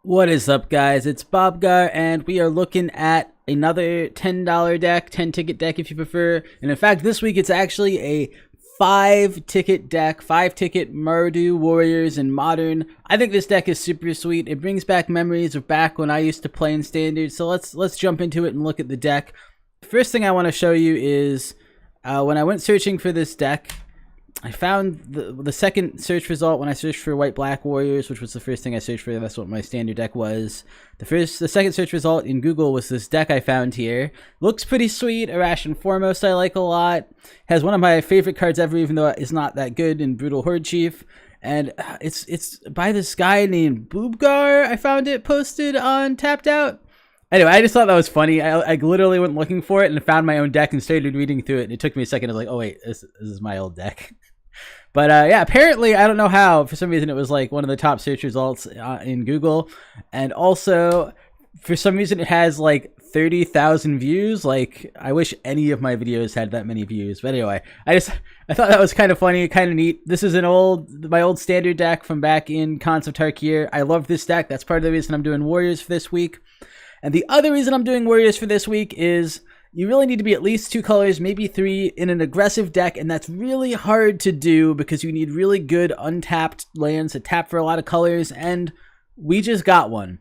What is up, guys? It's Bobgar, and we are looking at another $10 deck, 10 ticket deck if you prefer. And in fact, this week it's actually a 5 ticket deck, 5 ticket Mardu Warriors in Modern. I think this deck is super sweet. It brings back memories of back when I used to play in Standard. So let's jump into it and look at the deck. First thing I want to show you is when I went searching for this deck, I found the second search result when I searched for White-Black Warriors, which was the first thing I searched for. That's what my standard deck was. The second search result in Google was this deck I found here. Looks pretty sweet. Arashin Foremost I like a lot. Has one of my favorite cards ever, even though it's not that good, in Brutal Horde Chief. And it's by this guy named Bobgar. I found it posted on Tapped Out. Anyway, I just thought that was funny. I literally went looking for it and found my own deck and started reading through it. And it took me a second. I was like, oh wait, this is my old deck. But yeah, apparently, I don't know how, for some reason it was like one of the top search results in Google. And also, for some reason it has like 30,000 views. Like, I wish any of my videos had that many views. But anyway, I thought that was kind of funny, kind of neat. This is my old standard deck from back in Khans of Tarkir. I love this deck. That's part of the reason I'm doing Warriors for this week. And the other reason I'm doing Warriors for this week is you really need to be at least 2 colors, maybe 3, in an aggressive deck, and that's really hard to do because you need really good untapped lands to tap for a lot of colors, and we just got one.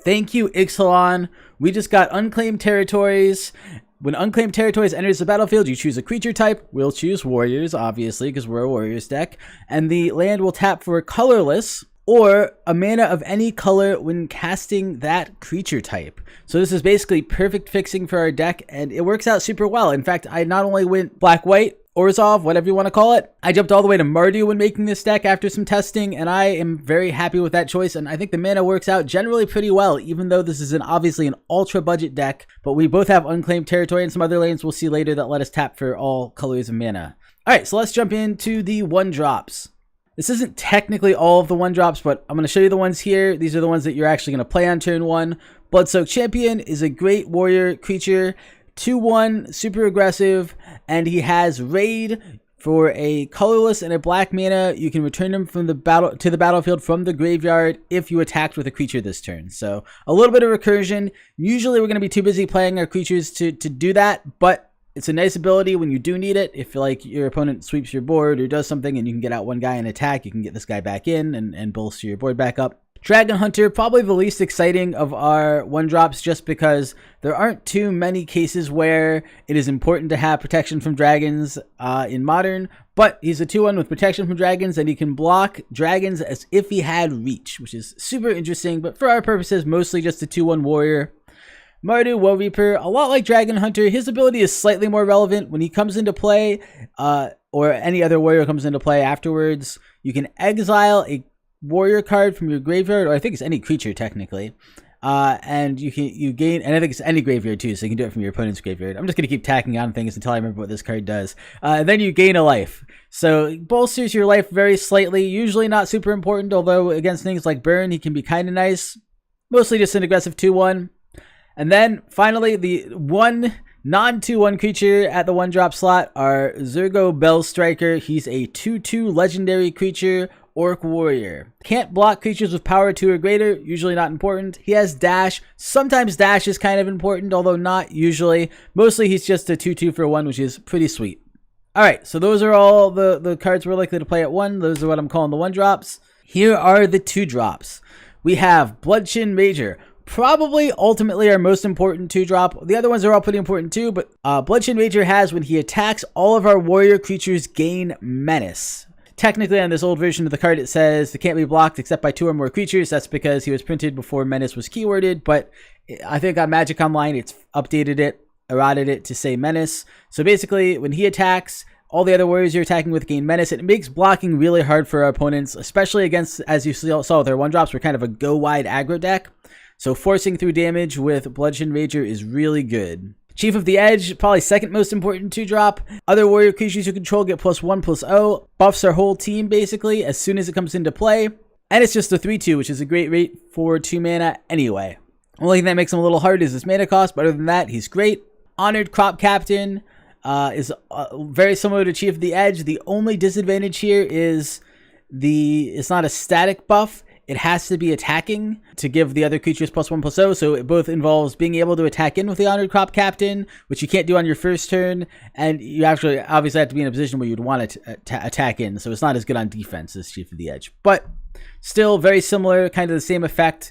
Thank you, Ixalan. We just got Unclaimed Territories. When Unclaimed Territories enters the battlefield, you choose a creature type. We'll choose Warriors, obviously, because we're a Warriors deck, and the land will tap for colorless or a mana of any color when casting that creature type. So this is basically perfect fixing for our deck, and it works out super well. In fact, I not only went black-white, Orzhov, whatever you want to call it, I jumped all the way to Mardu when making this deck after some testing, and I am very happy with that choice, and I think the mana works out generally pretty well, even though this is obviously an ultra-budget deck, but we both have Unclaimed Territory and some other lanes we'll see later that let us tap for all colors of mana. Alright, so let's jump into the 1-drops. This isn't technically all of the 1-drops, but I'm going to show you the ones here. These are the ones that you're actually going to play on turn 1. Bloodsoaked Champion is a great warrior creature, 2/1, super aggressive, and he has Raid. For a colorless and a black mana, you can return him from the battlefield from the graveyard if you attacked with a creature this turn. So a little bit of recursion. Usually we're going to be too busy playing our creatures to do that, but it's a nice ability when you do need it. If like your opponent sweeps your board or does something and you can get out one guy and attack, you can get this guy back in and bolster your board back up. Dragon Hunter, probably the least exciting of our 1-drops just because there aren't too many cases where it is important to have protection from dragons in Modern, but he's a 2/1 with protection from dragons and he can block dragons as if he had reach, which is super interesting, but for our purposes, mostly just a 2/1 warrior. Mardu Woe-Reaper, a lot like Dragon Hunter, his ability is slightly more relevant when he comes into play, or any other warrior comes into play afterwards. You can exile a warrior card from your graveyard, or I think it's any creature technically, and you gain, and I think it's any graveyard too, so you can do it from your opponent's graveyard. I'm just going to keep tacking on things until I remember what this card does. Then you gain a life. So it bolsters your life very slightly, usually not super important, although against things like Burn, he can be kind of nice. Mostly just an aggressive 2/1. And then, finally, the one non-2/1 creature at the 1-drop slot are Zurgo Bellstriker. He's a 2/2 legendary creature, Orc Warrior. Can't block creatures with power 2 or greater, usually not important. He has dash. Sometimes dash is kind of important, although not usually. Mostly he's just a 2/2 for 1, which is pretty sweet. Alright, so those are all the cards we're likely to play at 1. Those are what I'm calling the 1-drops. Here are the 2-drops. We have Bloodshed Major. Probably ultimately our most important 2-drop. The other ones are all pretty important too, but Bloodshed Major has, when he attacks, all of our warrior creatures gain menace. Technically on this old version of the card it says it can't be blocked except by 2 or more creatures. That's because he was printed before menace was keyworded, but I think on Magic Online it's updated it, errated it to say menace. So basically when he attacks, all the other warriors you're attacking with gain menace. It makes blocking really hard for our opponents, especially against, as you saw with our 1-drops, we're kind of a go-wide aggro deck. So forcing through damage with Bloodshed Major is really good. Chief of the Edge, probably second most important 2-drop. Other warrior creatures you control get +1/+0. Buffs our whole team basically as soon as it comes into play. And it's just a 3/2, which is a great rate for 2 mana anyway. Only thing that makes him a little hard is his mana cost, but other than that, he's great. Honored Crop Captain is very similar to Chief of the Edge. The only disadvantage here is it's not a static buff. it has to be attacking to give the other creatures +1/+0. So it both involves being able to attack in with the Honored Crop Captain, which you can't do on your first turn, and you actually obviously have to be in a position where you'd want to attack in. So it's not as good on defense as Chief of the Edge, but still very similar, kind of the same effect.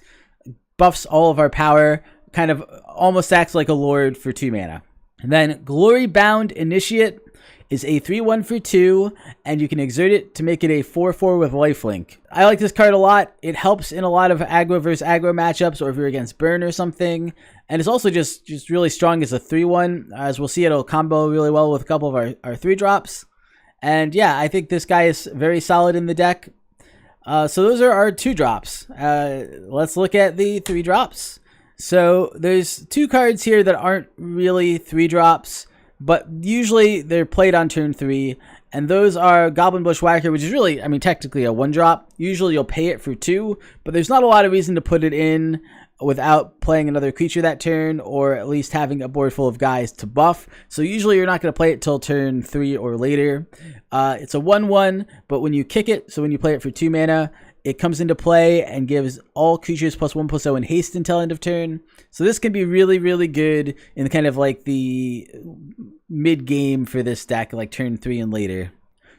Buffs all of our power, kind of almost acts like a Lord for 2 mana. And then Glory Bound Initiate is a 3/1 for 2, and you can exert it to make it a 4/4 with lifelink. I like this card a lot. It helps in a lot of aggro versus aggro matchups, or if you're against burn or something. And it's also just really strong as a 3/1. As we'll see, it'll combo really well with a couple of our 3-drops. And yeah, I think this guy is very solid in the deck. So those are our 2-drops. Let's look at the 3-drops. So there's 2 cards here that aren't really 3-drops, but usually they're played on turn 3, and those are Goblin Bushwhacker, which is really, I mean, technically a 1-drop. Usually you'll pay it for 2, but there's not a lot of reason to put it in without playing another creature that turn, or at least having a board full of guys to buff. So usually you're not going to play it till turn 3 or later. It's a 1/1, but when you kick it, so when you play it for 2 mana, it comes into play and gives all creatures +1/+0 in haste until end of turn. So this can be really, really good in kind of like the mid game for this deck, like turn 3 and later.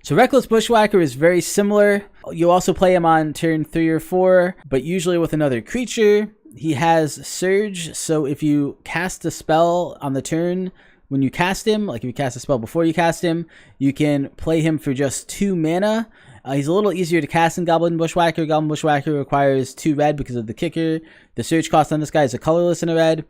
So Reckless Bushwhacker is very similar. You'll also play him on turn 3 or 4, but usually with another creature. He has Surge, so if you cast a spell on the turn, when you cast him, like if you cast a spell before you cast him, you can play him for just 2 mana. He's a little easier to cast than Goblin Bushwhacker. Goblin Bushwhacker requires 2 red because of the kicker. The Surge cost on this guy is a colorless and a red.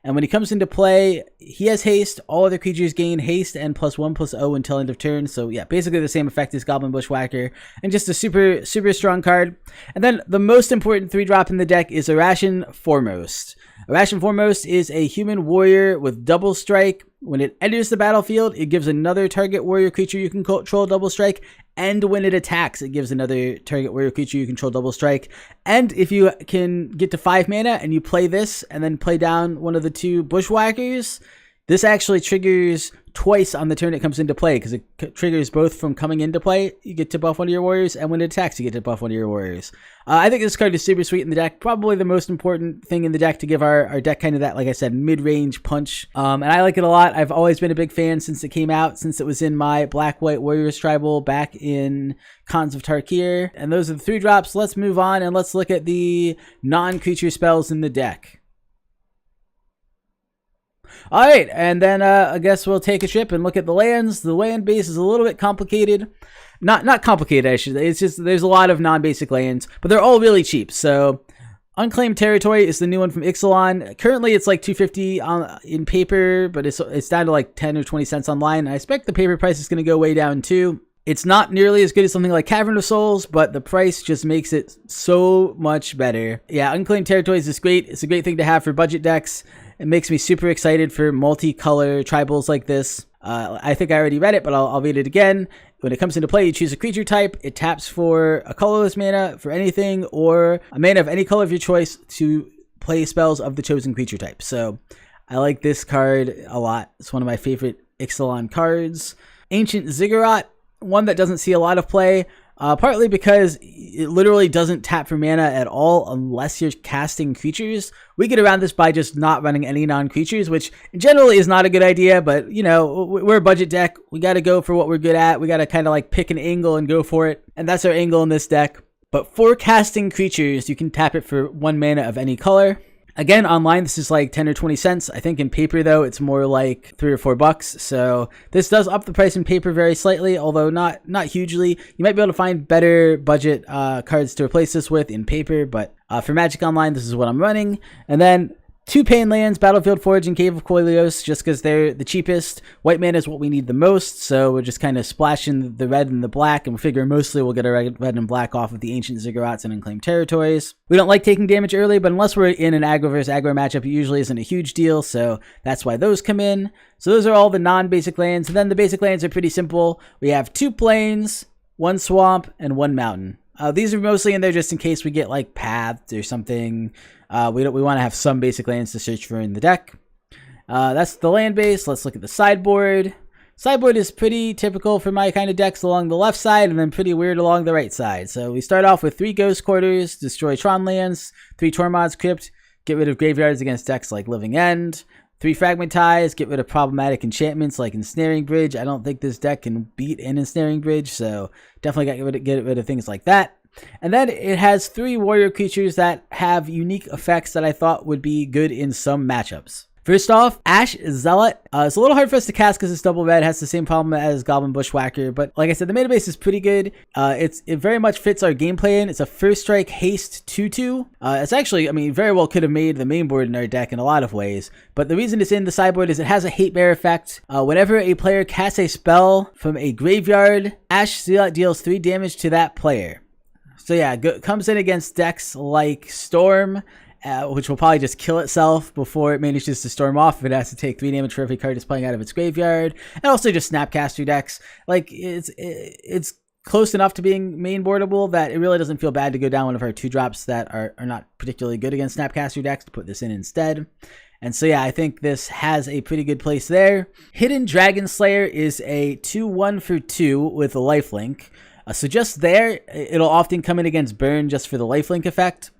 And when he comes into play, he has haste. All other creatures gain haste and +1/+0 until end of turn. So yeah, basically the same effect as Goblin Bushwhacker, and just a super, super strong card. And then the most important 3-drop in the deck is Arashin Foremost. Arashin Foremost is a human warrior with double strike. When it enters the battlefield, it gives another target warrior creature you can control double strike, and when it attacks, it gives another target warrior creature you control double strike. And if you can get to 5 mana and you play this and then play down one of the 2 Bushwhackers, this actually triggers twice on the turn it comes into play, because it triggers both from coming into play, you get to buff one of your warriors, and when it attacks, you get to buff one of your warriors. I think this card is super sweet in the deck, probably the most important thing in the deck to give our deck kind of that, like I said, mid-range punch. And I like it a lot. I've always been a big fan since it came out, since it was in my Black-White Warriors Tribal back in Khans of Tarkir. And those are the 3-drops. Let's move on and let's look at the non-creature spells in the deck. All right, and then I guess we'll take a trip and look at the lands. The land base is a little bit complicated. Not complicated, I should say. It's just there's a lot of non-basic lands, but they're all really cheap. So Unclaimed Territory is the new one from Ixalan. Currently, it's like $2.50 in paper, but it's down to like 10 or 20 cents online. I expect the paper price is going to go way down too. It's not nearly as good as something like Cavern of Souls, but the price just makes it so much better. Yeah, Unclaimed Territories is great. It's a great thing to have for budget decks. It makes me super excited for multicolor tribals like this. I think I already read it, but I'll read it again. When it comes into play, you choose a creature type. It taps for a colorless mana for anything, or a mana of any color of your choice to play spells of the chosen creature type. So I like this card a lot. It's one of my favorite Ixalan cards. Ancient Ziggurat, one that doesn't see a lot of play. Partly because it literally doesn't tap for mana at all unless you're casting creatures. We get around this by just not running any non-creatures, which generally is not a good idea, but, you know, we're a budget deck. We got to go for what we're good at. We got to kind of like pick an angle and go for it, and that's our angle in this deck. But for casting creatures, you can tap it for 1 mana of any color. Again, online, this is like 10 or 20 cents. I think in paper, though, it's more like $3 or $4. So this does up the price in paper very slightly, although not hugely. You might be able to find better budget cards to replace this with in paper, but for Magic Online, this is what I'm running. And then 2 Pain lands, Battlefield Forge and Cave of Koilios, just because they're the cheapest. White mana is what we need the most, so we're just kind of splashing the red and the black, and we figure mostly we'll get a red and black off of the Ancient Ziggurats and Unclaimed Territories. We don't like taking damage early, but unless we're in an aggro versus aggro matchup, it usually isn't a huge deal, so that's why those come in. So those are all the non-basic lands, and then the basic lands are pretty simple. We have 2 plains, 1 swamp, and 1 mountain. These are mostly in there just in case we get like paths or something. We want to have some basic lands to search for in the deck. That's the land base. Let's look at the sideboard. Sideboard is pretty typical for my kind of decks along the left side, and then pretty weird along the right side. So we start off with 3 Ghost Quarters, destroy Tron lands, 3 Tormod's Crypt, get rid of graveyards against decks like Living End, 3 Fragmentize, get rid of problematic enchantments like Ensnaring Bridge. I don't think this deck can beat an Ensnaring Bridge, so definitely got to get rid of things like that. And then it has 3 warrior creatures that have unique effects that I thought would be good in some matchups. First off, Ash Zealot. It's a little hard for us to cast because it's double red. It has the same problem as Goblin Bushwhacker. But like I said, the mana base is pretty good. It very much fits our game plan. It's a first strike haste 2/2. It's actually, I mean, very well could have made the main board in our deck in a lot of ways. But the reason it's in the sideboard is it has a hate bear effect. Whenever a player casts a spell from a graveyard, Ash Zealot deals 3 damage to that player. So yeah, comes in against decks like Storm, which will probably just kill itself before it manages to storm off if it has to take 3 damage for every card it's playing out of its graveyard. And also just Snapcaster decks. Like, it's close enough to being main boardable that it really doesn't feel bad to go down one of our 2-drops that are not particularly good against Snapcaster decks to put this in instead. And so yeah, I think this has a pretty good place there. Hidden Dragon Slayer is a 2/1 for 2 with a lifelink. So just there, it'll often come in against Burn just for the lifelink effect.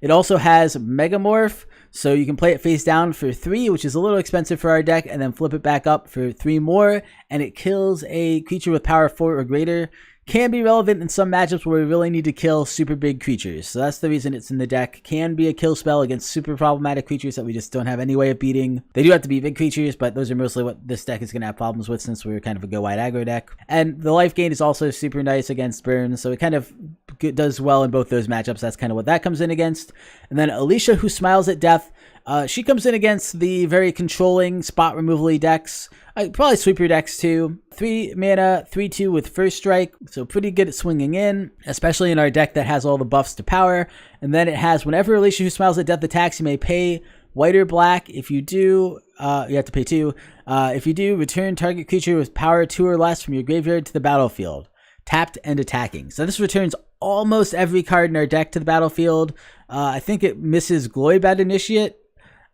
It also has Megamorph, so you can play it face down for 3, which is a little expensive for our deck, and then flip it back up for 3 more, and it kills a creature with power 4 or greater. Can be relevant in some matchups where we really need to kill super big creatures. So that's the reason it's in the deck. Can be a kill spell against super problematic creatures that we just don't have any way of beating. They do have to be big creatures, but those are mostly what this deck is going to have problems with since we're kind of a go wide aggro deck. And the life gain is also super nice against Burn, so it kind of does well in both those matchups. That's kind of what that comes in against. And then Alicia, Who Smiles at Death. She comes in against the very controlling spot removal decks. Probably sweeper decks too. 3 mana, 3/2 with first strike. So pretty good at swinging in, especially in our deck that has all the buffs to power. And then it has whenever Alicia, Who Smiles at Death attacks, you may pay white or black. If you do, you have to pay 2. If you do, return target creature with power 2 or less from your graveyard to the battlefield. Tapped and attacking. So this returns almost every card in our deck to the battlefield. I think it misses Glorybat Initiate.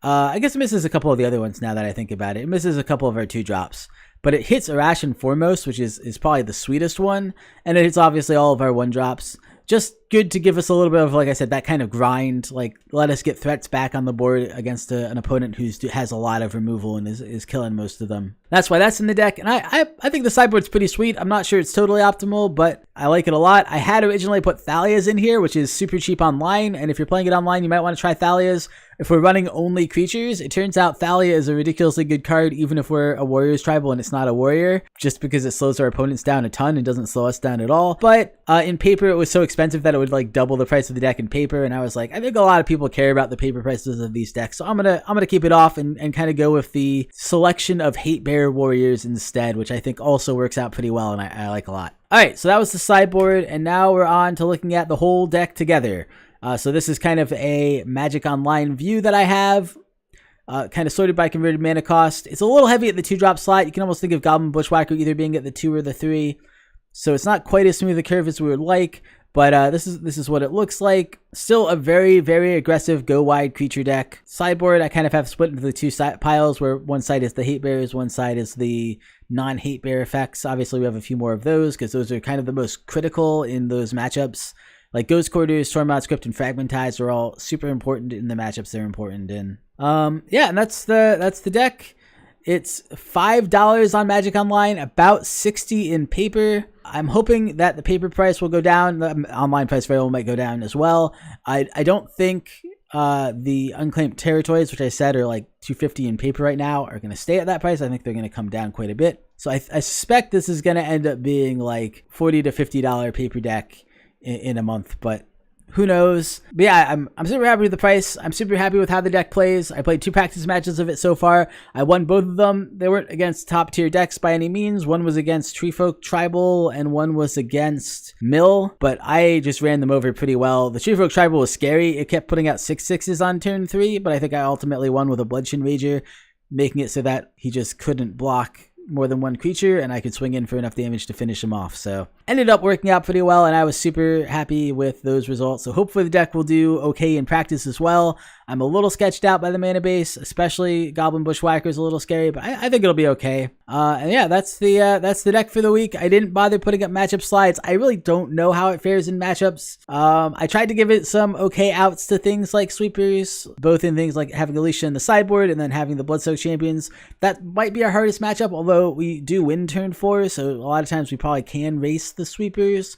I guess it misses a couple of the other ones now that I think about it. It misses a couple of our 2-drops. But it hits Arashin Foremost, which is probably the sweetest one. And it hits obviously all of our 1-drops. Just good to give us a little bit of, like I said, that kind of grind. Like, let us get threats back on the board against an opponent who has a lot of removal and is killing most of them. That's why that's in the deck. And I think the sideboard's pretty sweet. I'm not sure it's totally optimal, but I like it a lot. I had originally put Thalia's in here, which is super cheap online. And if you're playing it online, you might want to try Thalia's. If we're running only creatures, it turns out Thalia is a ridiculously good card, even if we're a Warriors Tribal and it's not a warrior, just because it slows our opponents down a ton and doesn't slow us down at all. But in paper, it was so expensive that it would like double the price of the deck in paper. And I was like, I think a lot of people care about the paper prices of these decks. So I'm gonna keep it off and kind of go with the selection of Hate Bear Warriors instead, which I think also works out pretty well and I like a lot. All right, so that was the sideboard. And now we're on to looking at the whole deck together. So this is kind of a Magic Online view that I have, kind of sorted by converted mana cost. It's a little heavy at the 2-drop slot. You can almost think of Goblin Bushwhacker either being at the 2 or the 3. So it's not quite as smooth a curve as we would like, but this is what it looks like. Still a very, very aggressive go wide creature deck. Sideboard I kind of have split into the 2 piles where one side is the hate bears, one side is the non-hate bear effects. Obviously we have a few more of those because those are kind of the most critical in those matchups. Like Ghost Quarters, Stormount Script, and Fragmentize are all super important in the matchups they're important in. Yeah, and that's the deck. It's $5 on Magic Online, about $60 in paper. I'm hoping that the paper price will go down. The online price very well might go down as well. I don't think the Unclaimed Territories, which I said are like $250 in paper right now, are going to stay at that price. I think they're going to come down quite a bit. So I suspect this is going to end up being like $40 to $50 paper deck in a month, but who knows? But yeah, I'm super happy with the price. I'm super happy with how the deck plays. I played 2 practice matches of it so far. I won both of them. They weren't against top tier decks by any means. One was against Treefolk Tribal and one was against Mill, but I just ran them over pretty well. The Treefolk Tribal was scary. It kept putting out 6/6s on turn 3, but I think I ultimately won with a Bloodshed Rager, making it so that he just couldn't block more than one creature and I could swing in for enough damage to finish him off. So ended up working out pretty well, and I was super happy with those results. So hopefully the deck will do okay in practice as well. I'm a little sketched out by the mana base, especially Goblin Bushwhacker is a little scary, but I think it'll be okay. And yeah, that's the deck for the week. I didn't bother putting up matchup slides. I really don't know how it fares in matchups. I tried to give it some okay outs to things like sweepers, both in things like having Alicia in the sideboard and then having the Bloodsoaked Champions. That might be our hardest matchup, although we do win turn 4, so a lot of times we probably can race the sweepers.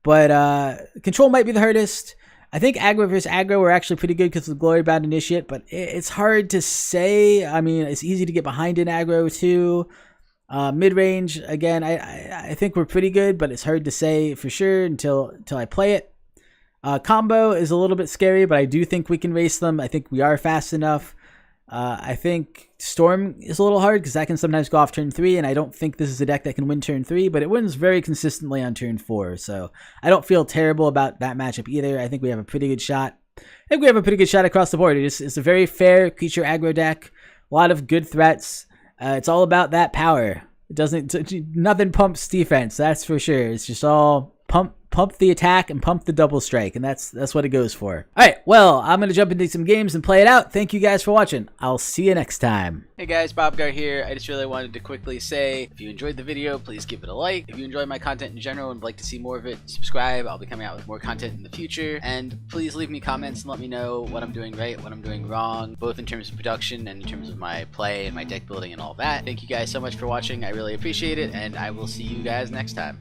But control might be the hardest. I think aggro versus aggro were actually pretty good because of the Glory Bound Initiate, but it's hard to say. I mean, it's easy to get behind in aggro too. Mid-range, again, I think we're pretty good, but it's hard to say for sure until I play it. Combo is a little bit scary, but I do think we can race them. I think we are fast enough. I think Storm is a little hard because that can sometimes go off turn 3, and I don't think this is a deck that can win turn 3, but it wins very consistently on turn 4, so I don't feel terrible about that matchup either. I think we have a pretty good shot. I think we have a pretty good shot across the board. It's a very fair creature aggro deck, a lot of good threats. It's all about that power. Nothing pumps defense, that's for sure. It's just all pump the attack and pump the double strike, and that's what it goes for. All right, well, I'm gonna jump into some games and play it out. Thank you guys for watching. I'll see you next time. Hey guys, Bobgar here. I just really wanted to quickly say, if you enjoyed the video, please give it a like. If you enjoy my content in general and would like to see more of it, subscribe. I'll be coming out with more content in the future, and please leave me comments and let me know what I'm doing right, what I'm doing wrong, both in terms of production and in terms of my play and my deck building and all that. Thank you guys so much for watching. I really appreciate it, and I will see you guys next time.